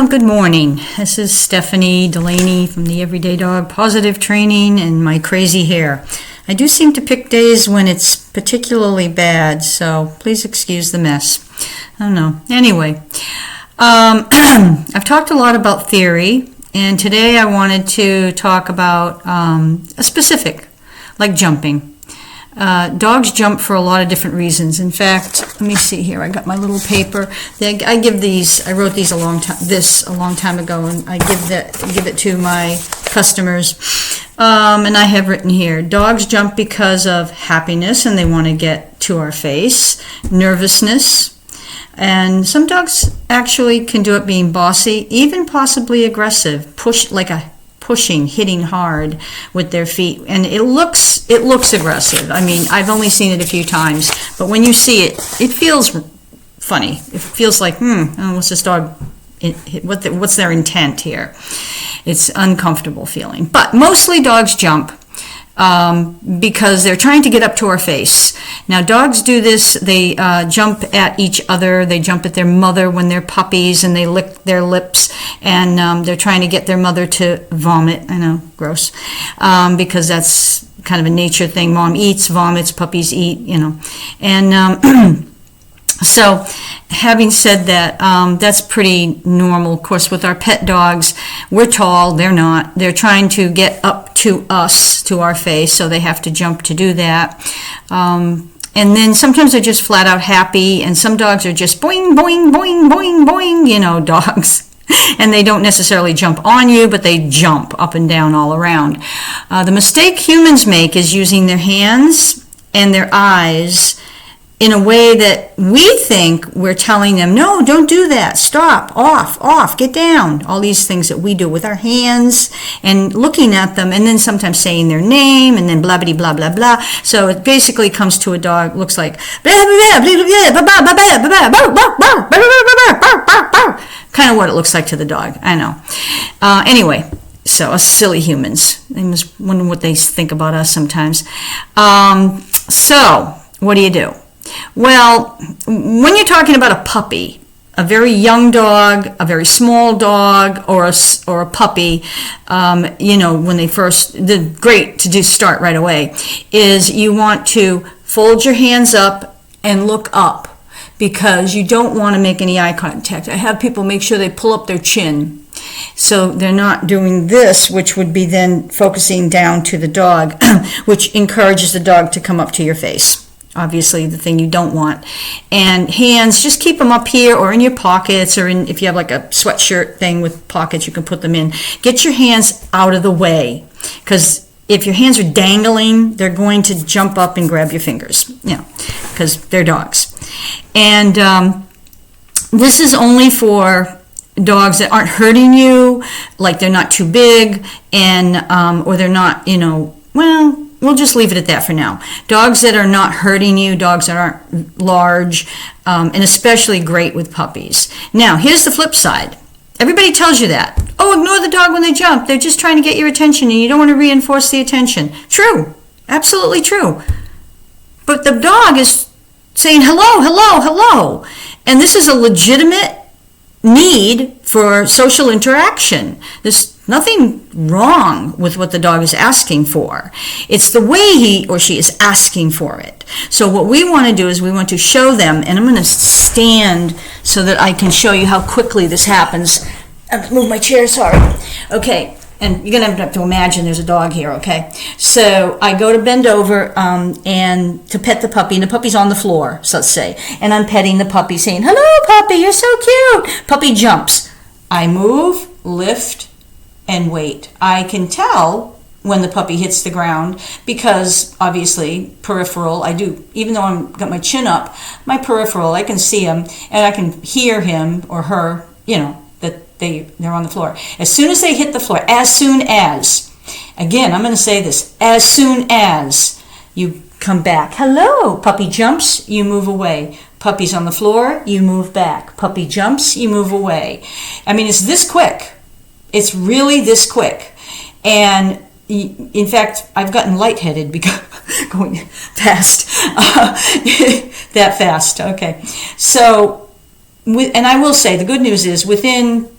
Good morning. This is Stephanie Delaney from the Everyday Dog Positive Training and my crazy hair. I do seem to pick days when it's particularly bad, so please excuse the mess. I don't know. Anyway, I've talked a lot about theory, and today I wanted to talk about a specific, like jumping. Dogs jump for a lot of different reasons. In fact, let me see here. I got my little paper. I wrote these a long time ago, and I give it to my customers. And I have written here: dogs jump because of happiness, and they want to get to our face, nervousness, and some dogs actually can do it being bossy, even possibly aggressive, pushing, hitting hard with their feet, and it looks aggressive. I mean, I've only seen it a few times, but when you see it, it feels funny. It feels like, what's this dog? What's their intent here? It's uncomfortable feeling. But mostly dogs jump because they're trying to get up to our face. Now, dogs do this. They jump at each other. They jump at their mother when they're puppies, and they lick their lips, and they're trying to get their mother to vomit. I know, gross, because that's kind of a nature thing. Mom eats, vomits, puppies eat, And so, having said that, that's pretty normal. Of course, with our pet dogs, we're tall, they're not. They're trying to get up to us, to our face, so they have to jump to do that. And then sometimes they're just flat out happy, and some dogs are just boing, boing, boing, boing, boing, dogs. And they don't necessarily jump on you, but they jump up and down all around. The mistake humans make is using their hands and their eyes in a way that we think we're telling them, no, don't do that, stop, off, get down. All these things that we do with our hands and looking at them, and then sometimes saying their name, and then blah, blah, blah, blah, blah. So it basically comes to a dog, looks like, kind of what it looks like to the dog, I know. Anyway, so us silly humans, they must wonder what they think about us sometimes. So what do? Well, when you're talking about a puppy, a very young dog, a very small dog, or a puppy, when they great to start right away, is you want to fold your hands up and look up, because you don't want to make any eye contact. I have people make sure they pull up their chin, so they're not doing this, which would be then focusing down to the dog, which encourages the dog to come up to your face. Obviously, the thing you don't want. And hands, just keep them up here or in your pockets, or if you have like a sweatshirt thing with pockets, you can put them in. Get your hands out of the way, because if your hands are dangling, they're going to jump up and grab your fingers, because they're dogs. And this is only for dogs that aren't hurting you, like they're not too big, and or they're not, we'll just leave it at that for now. Dogs that are not hurting you, dogs that aren't large, and especially great with puppies. Now, here's the flip side. Everybody tells you that. Oh, ignore the dog when they jump. They're just trying to get your attention, and you don't want to reinforce the attention. True. Absolutely true. But the dog is saying, hello, hello, hello. And this is a legitimate need for social interaction. There's nothing wrong with what the dog is asking for. It's the way he or she is asking for it. So what we want to do is we want to show them, and I'm going to stand so that I can show you how quickly this happens. I'm going to move my chair, sorry. Okay, and you're going to have to imagine there's a dog here, okay? So I go to bend over and to pet the puppy, and the puppy's on the floor, so let's say, and I'm petting the puppy, saying, hello, puppy, you're so cute. Puppy jumps. I move, lift, and wait. I can tell when the puppy hits the ground because obviously peripheral, I do, even though I've got my chin up, my peripheral, I can see him and I can hear him or her, that they're on the floor. As soon as they hit the floor, again, I'm going to say this, as soon as you come back, hello, puppy jumps, you move away. Puppy's on the floor, you move back. Puppy jumps, you move away. I mean, it's this quick. It's really this quick. And in fact, I've gotten lightheaded because going fast, that fast. Okay. So, and I will say the good news is within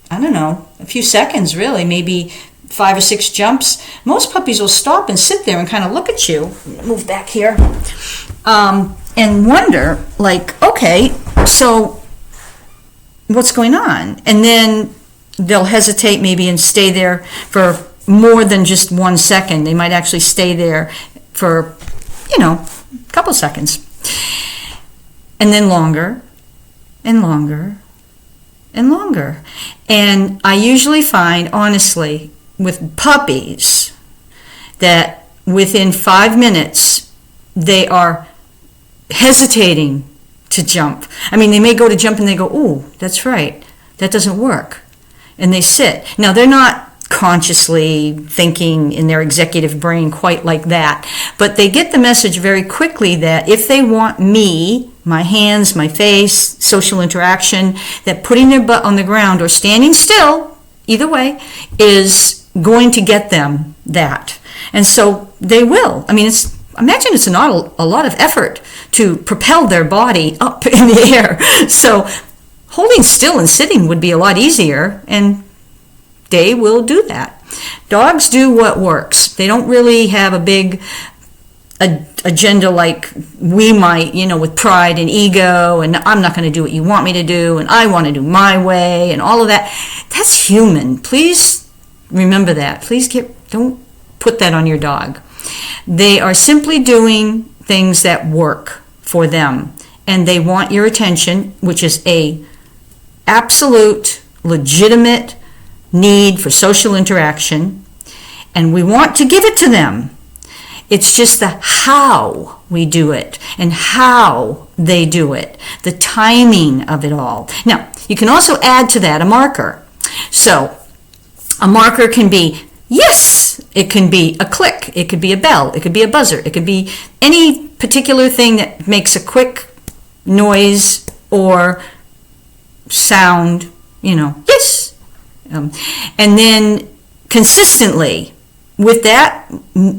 I don't know, a few seconds really, maybe 5 or 6 jumps. Most puppies will stop and sit there and kind of look at you. Move back here. And wonder, like, okay, so what's going on? And then they'll hesitate maybe and stay there for more than just 1 second. They might actually stay there for, a couple seconds. And then longer and longer and longer. And I usually find, honestly, with puppies, that within 5 minutes, they are hesitating to jump. I mean, they may go to jump and they go, "Ooh, that's right, that doesn't work." And they sit. Now, they're not consciously thinking in their executive brain quite like that, but they get the message very quickly that if they want me, my hands, my face, social interaction, that putting their butt on the ground or standing still, either way, is going to get them that. And so they will. I mean, imagine it's not a lot of effort to propel their body up in the air. So holding still and sitting would be a lot easier, and they will do that. Dogs do what works. They don't really have a big agenda like we might, with pride and ego, and I'm not going to do what you want me to do, and I want to do my way, and all of that. That's human. Please remember that. Please don't put that on your dog. They are simply doing things that work for them, and they want your attention, which is a absolute, legitimate need for social interaction, and we want to give it to them. It's just the how we do it and how they do it, the timing of it all. Now, you can also add to that a marker. So, a marker can be yes, it can be a click, it could be a bell, it could be a buzzer, it could be any particular thing that makes a quick noise or sound, yes. And then consistently with that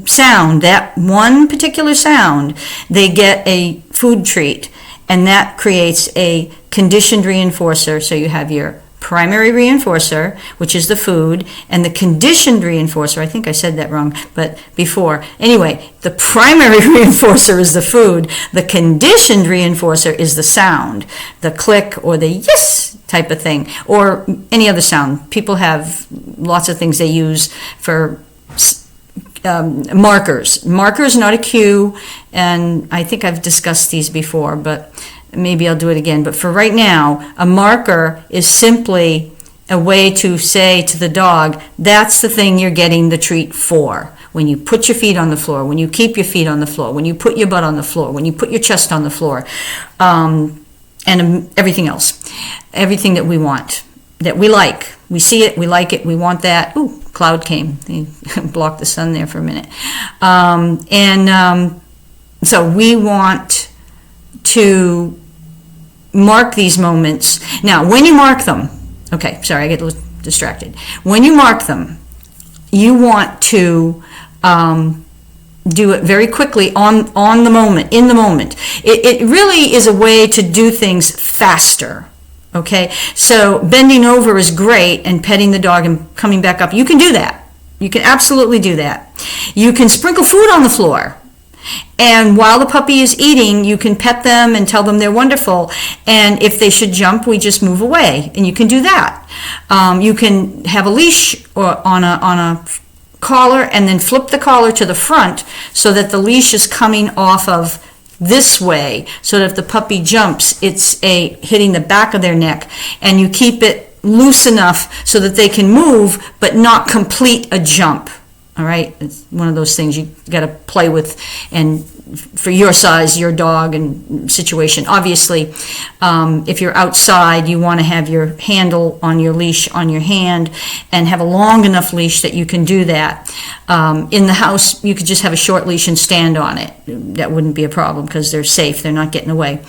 sound, that one particular sound, they get a food treat, and that creates a conditioned reinforcer. So you have your primary reinforcer, which is the food, and the conditioned reinforcer, I think I said that wrong, but before. Anyway, the primary reinforcer is the food. The conditioned reinforcer is the sound, the click or the yes type of thing, or any other sound. People have lots of things they use for markers. Markers, not a cue, and I think I've discussed these before, but maybe I'll do it again. But for right now, a marker is simply a way to say to the dog, that's the thing you're getting the treat for. When you put your feet on the floor, when you keep your feet on the floor, when you put your butt on the floor, when you put your chest on the floor, and everything else. Everything that we want, that we like. We see it, we like it, we want that. Ooh, cloud came. They blocked the sun there for a minute. So we want to mark these moments. Now, when you mark them, okay, sorry, I get a little distracted. When you mark them, you want to do it very quickly on the moment, in the moment. It really is a way to do things faster. Okay, so bending over is great, and petting the dog and coming back up. You can do that. You can absolutely do that. You can sprinkle food on the floor. And while the puppy is eating, you can pet them and tell them they're wonderful. And if they should jump, we just move away. And you can do that. You can have a leash or on a collar and then flip the collar to the front so that the leash is coming off of this way, so that if the puppy jumps, it's hitting the back of their neck, and you keep it loose enough so that they can move but not complete a jump. All right, it's one of those things you got to play with, and for your size, your dog and situation. Obviously, if you're outside, you want to have your handle on your leash on your hand and have a long enough leash that you can do that. In the house, you could just have a short leash and stand on it. That wouldn't be a problem because they're safe. They're not getting away,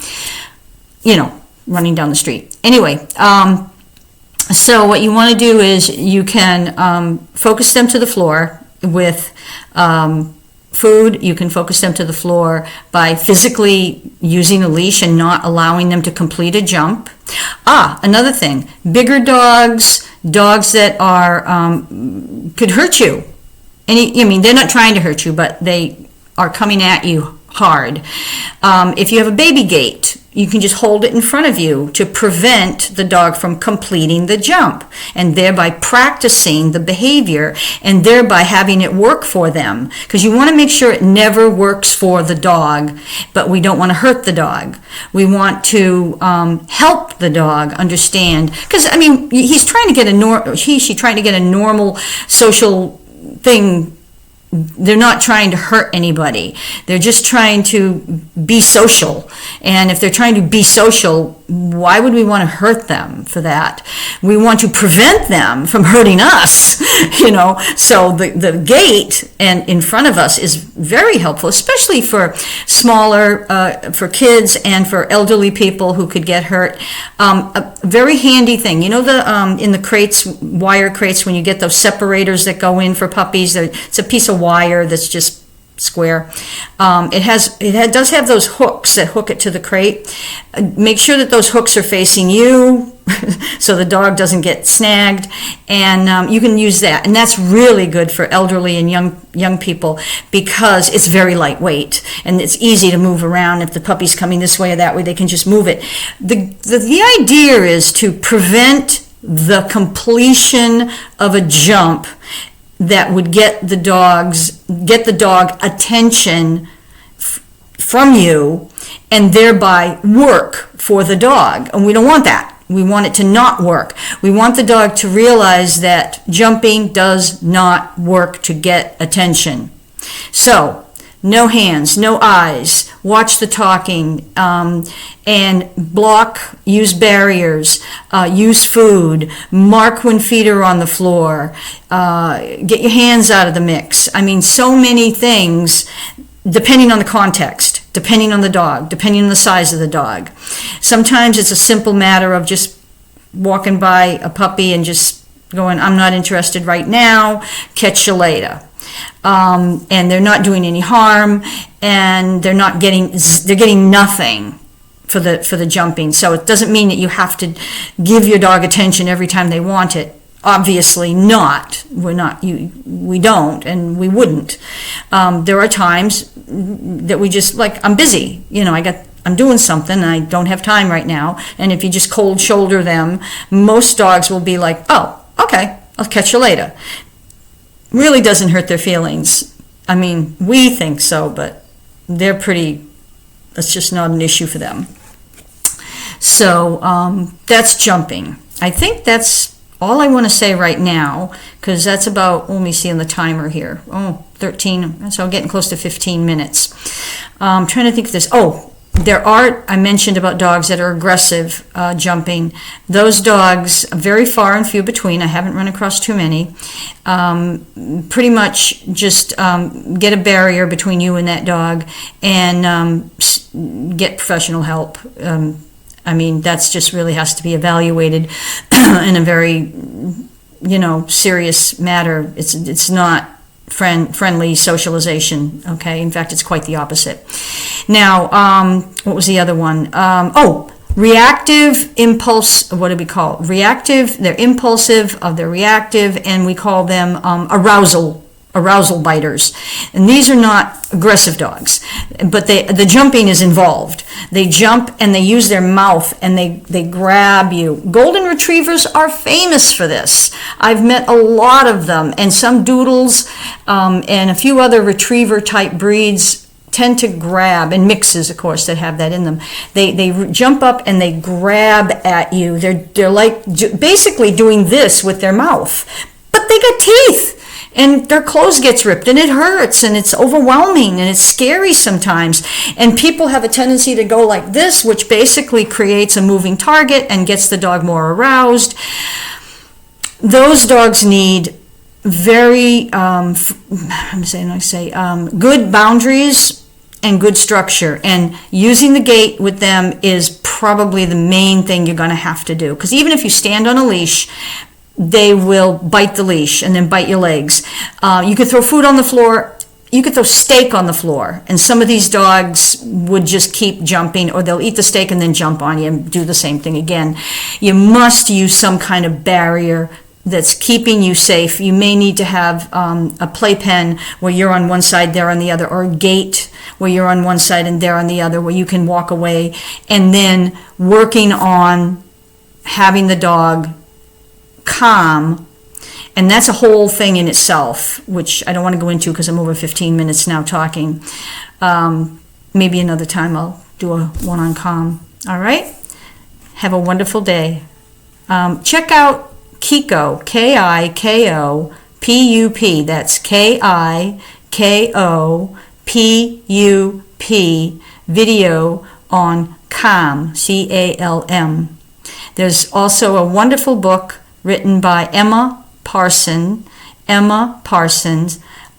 running down the street. Anyway, so what you want to do is you can focus them to the floor with food. You can focus them to the floor by physically using a leash and not allowing them to complete a jump. Another thing, bigger dogs dogs that are could hurt you. I mean, they're not trying to hurt you, but they are coming at you hard. If you have a baby gate, you can just hold it in front of you to prevent the dog from completing the jump, and thereby practicing the behavior and thereby having it work for them. Because you want to make sure it never works for the dog, but we don't want to hurt the dog. We want to help the dog understand. Because, I mean, he's trying to get she trying to get a normal social thing. They're not trying to hurt anybody. They're just trying to be social. And if they're trying to be social, why would we want to hurt them for that? We want to prevent them from hurting us, you know. So the gate and in front of us is very helpful, especially for smaller, for kids and for elderly people who could get hurt. A very handy thing, you know, in the crates, wire crates, when you get those separators that go in for puppies, it's a piece of wire that's just square. It does have those hooks that hook it to the crate. Make sure that those hooks are facing you so the dog doesn't get snagged, and you can use that. And that's really good for elderly and young people because it's very lightweight and it's easy to move around. If the puppy's coming this way or that way, they can just move it. The idea is to prevent the completion of a jump that would get the dog attention from you and thereby work for the dog. And we don't want that. We want it to not work. We want the dog to realize that jumping does not work to get attention. So, no hands, no eyes, watch the talking, and block, use barriers, use food, mark when feet are on the floor, get your hands out of the mix. I mean, so many things, depending on the context, depending on the dog, depending on the size of the dog. Sometimes it's a simple matter of just walking by a puppy and just going, I'm not interested right now, catch you later. And they're not doing any harm, and they're getting nothing for the jumping. So it doesn't mean that you have to give your dog attention every time they want it. Obviously not. We don't, and we wouldn't. There are times that we just, like, I'm busy, you know, I'm doing something and I don't have time right now. And if you just cold shoulder them, most dogs will be like, oh, okay, I'll catch you later. Really doesn't hurt their feelings. I mean, we think so, but that's just not an issue for them. So that's jumping. I think that's all I want to say right now, because that's about, let me see on the timer here. 13, so I'm getting close to 15 minutes. I'm trying to think of this. I mentioned about dogs that are aggressive jumping. Those dogs, very far and few between. I haven't run across too many. Pretty much just get a barrier between you and that dog and get professional help. I mean, that's just really has to be evaluated in a very, serious matter. It's not friendly socialization, okay? In fact, it's quite the opposite. Now, what was the other one? Reactive impulse, what do we call it? Reactive, they're impulsive, they're reactive, and we call them arousal biters. And these are not aggressive dogs, but the jumping is involved. They jump and they use their mouth and they grab you. Golden retrievers are famous for this. I've met a lot of them, and some doodles and a few other retriever type breeds tend to grab, and mixes, of course, that have that in them. They jump up and they grab at you. They're like basically doing this with their mouth, but they got teeth. And their clothes gets ripped, and it hurts, and it's overwhelming, and it's scary sometimes. And people have a tendency to go like this, which basically creates a moving target and gets the dog more aroused. Those dogs need very, good boundaries and good structure. And using the gate with them is probably the main thing you're going to have to do. Because even if you stand on a leash, they will bite the leash and then bite your legs. You could throw food on the floor. You could throw steak on the floor. And some of these dogs would just keep jumping, or they'll eat the steak and then jump on you and do the same thing again. You must use some kind of barrier that's keeping you safe. You may need to have a playpen where you're on one side, they're on the other, or a gate where you're on one side and they're on the other, where you can walk away, and then working on having the dog calm. And that's a whole thing in itself, which I don't want to go into because I'm over 15 minutes now talking. Maybe another time I'll do a one on calm. All right? Have a wonderful day. Check out Kiko, Kikopup. That's Kikopup video on Calm, Calm. There's also a wonderful book written by Emma Parsons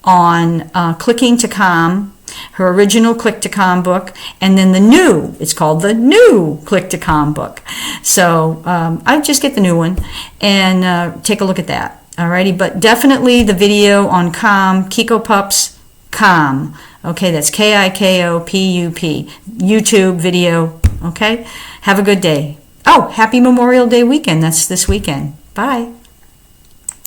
on Clicking to Calm, her original Click to Calm book, and then it's called the new Click to Calm book. So I just get the new one and take a look at that. Alrighty, but definitely the video on Calm, Kikopup's Calm. Okay, that's Kikopup, YouTube video. Okay, have a good day. Oh, happy Memorial Day weekend. That's this weekend. Bye.